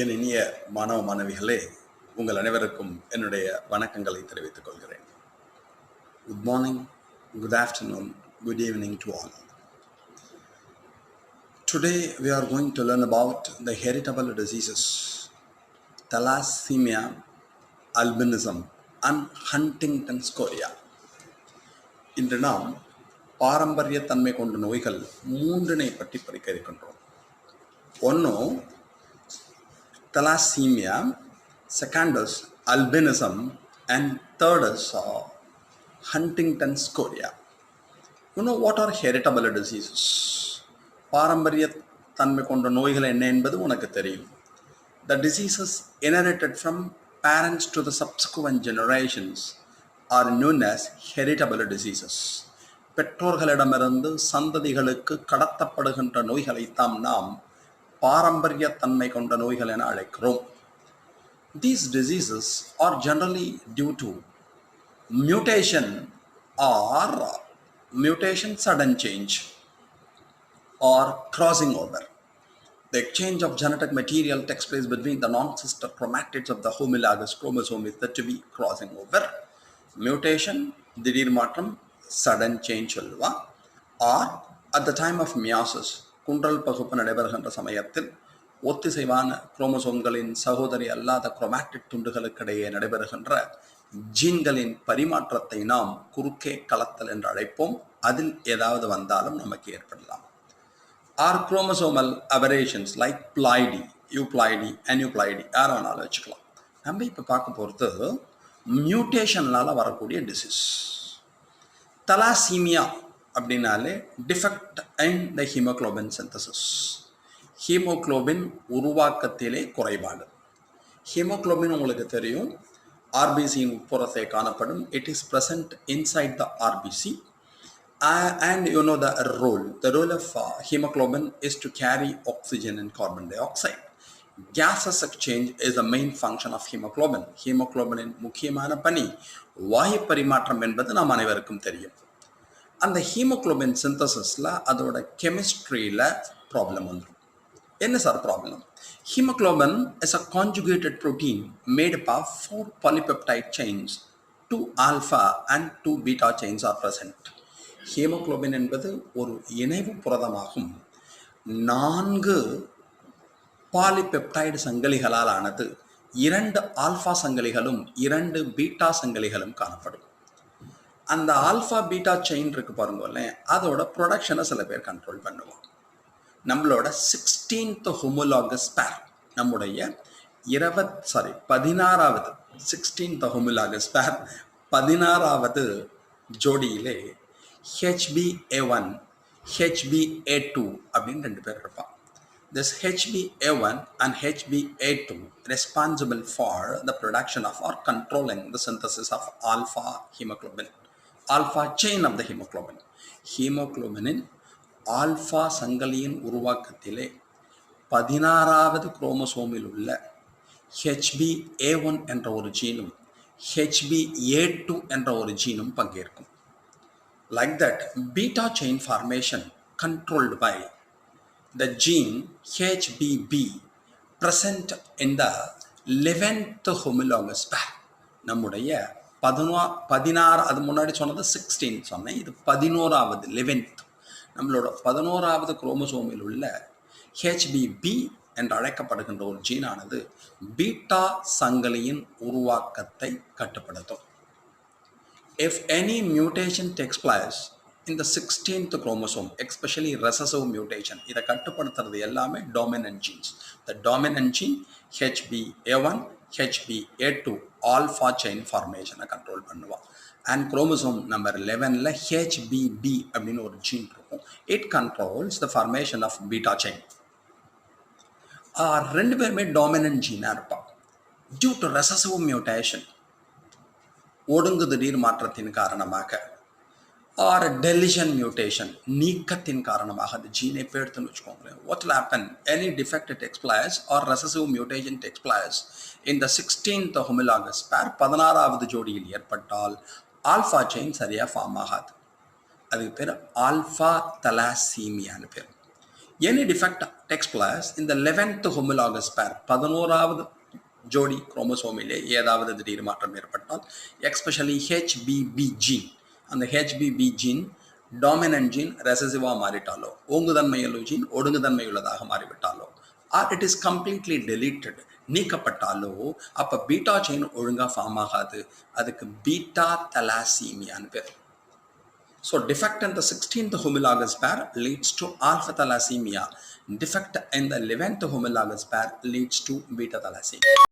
என் இனிய மாணவ மாணவிகளே, உங்கள் அனைவருக்கும் என்னுடைய வணக்கங்களை தெரிவித்துக் கொள்கிறேன். Good morning, good afternoon, good evening to all. Today we are going to learn about the heritable diseases, Thalassemia, albinism and Huntington's chorea. இன்று நாம் பாரம்பரிய தன்மை கொண்ட நோய்கள் மூன்றினை பற்றி படிக்க இருக்கின்றோம். ஒன்று Thalassemia, second is albinism, and third is Huntington's chorea. You know what are heritable diseases? பாரம்பரிய தன்மை கொண்ட நோய்கள் என்ன என்பது உனக்கு தெரியும். The diseases inherited from parents to the subsequent generations are known as heritable diseases. பெற்றோர்களிடமிருந்து சந்ததிகளுக்கு கடத்தப்படுகின்ற நோய்களைத்தான் நாம் பாரம்பரிய தன்மை கொண்ட நோய்கள் என அழைக்கிறோம். These diseases are generally due to mutation or sudden change or crossing over. The exchange of genetic material takes place between the non-sister chromatids of the homologous chromosome is said to be crossing over. Mutation, திடீர் மாற்றம், sudden change சொல்லுவா, or at the time of meiosis, குன்றல் பகுப்பு நடைபெறுகின்ற சமயத்தில் ஒத்திசைவான குரோமோசோம்களின் சகோதரி அல்லாத chromatic துண்டுகளுக்கிடையே நடைபெறுகின்ற ஜீன்களின் பரிமாற்றத்தை நாம் குறுக்கே கலத்தல் என்று அழைப்போம். அதில் ஏதாவது வந்தாலும் நமக்கு ஏற்படலாம். Or chromosomal aberrations like ploidy, euploidy, aneuploidy யாரை வேணாலும் வச்சுக்கலாம். நம்ம இப்போ பார்க்க போகிறது மியூட்டேஷனால் வரக்கூடிய டிசீஸ். தலாசீமியா அப்படின்னாலே defect in the hemoglobin synthesis, hemoglobin உருவாக்கத்திலே குறைபாடு. ஹீமோக்ளோபின் உங்களுக்கு தெரியும், ஆர்பிசியின் உட்புறத்தை காணப்படும். It is present inside the RBC and you know the role of hemoglobin is to carry oxygen and carbon dioxide. Gases exchange is the main function of hemoglobin. ஹீமோக்ளோபினின் முக்கியமான பணி வாயு பரிமாற்றம் என்பது நாம் அனைவருக்கும் தெரியும். அந்த ஹீமோக்ளோபின் சிந்தசிஸில் அதோட கெமிஸ்ட்ரியில் ப்ராப்ளம் வந்துடும். என்ன sir problem? Hemoglobin is a conjugated protein made up of 4 polypeptide chains. 2 alpha and 2 beta chains are present. Haemoglobin என்பது ஒரு இணைவு புரதமாகும். 4 பாலிபெப்டைடு சங்கிலிகளால் ஆனது. 2 ஆல்ஃபா சங்கிலிகளும் 2 பீட்டா சங்கிலிகளும் காணப்படும். அந்த ஆல்ஃபா பீட்டா செயின் இருக்கு பாருங்களேன், அதோட ப்ரொடக்ஷனை சில பேர் கண்ட்ரோல் பண்ணுவோம். நம்மளோட 16th ஹோமோலாகஸ் பேர், நம்முடைய 16வது 16th ஹோமோலாகஸ் பேர் 16வது ஜோடியிலே HbA1 HbA2 அப்படின்னு 2 பேர் இருப்பான். This HbA1 and HbA2 responsible for the production of or controlling the synthesis of alpha hemoglobin, alpha chain of the hemoglobin. ஹீமோக்ளோபினின் ஆல்ஃபா சங்கிலியின் உருவாக்கத்திலே 16வது குரோமோசோமில் உள்ள HbA1 என்ற ஒரு ஜீனும் HbA2 என்ற ஒரு ஜீனும் பங்கேற்கும். Like that, beta chain formation controlled by the gene HbB present in the 11th homologous pair. நம்முடைய 16, அது முன்னாடி சொன்னது 16 சொன்னேன், இது 11வது 11th. நம்மளோட 11வது குரோமோசோமில் உள்ள HbB என்று அழைக்கப்படுகின்ற ஒரு ஜீனானது பீட்டா சங்கிலியின் உருவாக்கத்தை கட்டுப்படுத்தும். If any mutation takes place in the 16th chromosome, especially recessive mutation, இதை கட்டுப்படுத்துறது எல்லாமே dominant genes. The dominant gene HbA1 HbA2 alpha chain formation control பண்ணுவான். அண்ட் குரோமோசோம் நம்பர் 11ல HbB அப்படின்னு ஒரு ஜீன் இருக்கும். It controls the formation of beta chain. 2 பேருமே dominant ஜீனாக இருப்பான். டியூ டு ரெசசிவ் மியூட்டேஷன், ஒடுங்கு திடீர் மாற்றத்தின் காரணமாக, ஆர் டெலிஷன் மியூட்டேஷன் நீக்கத்தின் காரணமாக அந்த ஜீனை இப்போ எடுத்துன்னு வச்சுக்கோங்களேன். What will happen? Any defect takes place or recessive mutation takes place in the 16th homologous pair, 16வது ஜோடியில் ஏற்பட்டால் ஆல்ஃபா செயின் சரியாக ஃபார்ம் ஆகாது. அதுக்கு பேர் ஆல்ஃபா தலாசீமியான்னு பேர். Any defect takes place in the 11th homologous pair. 11வது ஜோடி குரோமோசோமிலே ஏதாவது திடீர் மாற்றம் ஏற்பட்டால், எக்ஸ்பெஷலி ஹெச்பிபி ஜீன், அந்த ஹெச்பிபி ஜீன் டாமினன்ட் ஜீன் ரெசசிவாக மாறிட்டாலோ, ஓங்குதன்மையுள்ள ஜீன் ஒடுங்குதன்மையுள்ளதாக மாறிவிட்டாலோ, or it is completely deleted, நீக்கப்பட்டாலோ, அப்போ பீட்டா செயின் ஒழுங்காக ஃபார்ம் ஆகாது. அதுக்கு பீட்டா தலாசீமியான்னு பேர். So defect in the 16th homologous pair leads to alpha thalassemia. Defect in the 11th homologous pair leads to beta thalassemia.